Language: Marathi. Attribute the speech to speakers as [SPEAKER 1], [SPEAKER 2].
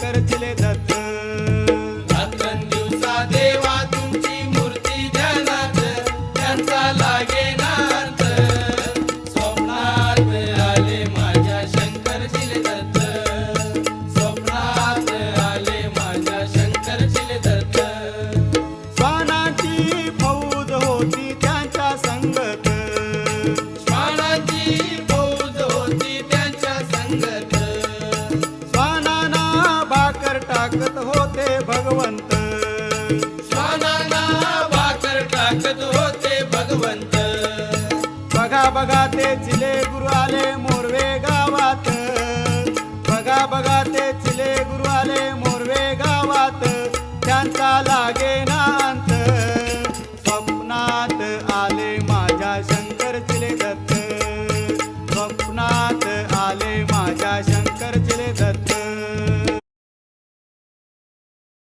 [SPEAKER 1] शंकर चिले दत्त.
[SPEAKER 2] रात्रंदिवसा देवा तुमची मूर्ती ध्यानात, त्यांचा लागे नाथ. स्वप्नात आले माझ्या शंकर चिले दत्त, स्वप्नात आले माझ्या शंकर चिले दत्त.
[SPEAKER 1] श्वानांची फौज होती त्यांच्या संगत,
[SPEAKER 2] श्वानांची फौज होती त्यांच्या संगत.
[SPEAKER 1] श्वानांना भाकर टाकत होते भगवंत,
[SPEAKER 2] श्वानांना भाकर टाकत होते भगवंत.
[SPEAKER 1] बघा बघा ते चिले गुरु आले मोरवे गावात, बघा बघा ते चिले गुरु आले मोरवे गावात. त्यांचा लागे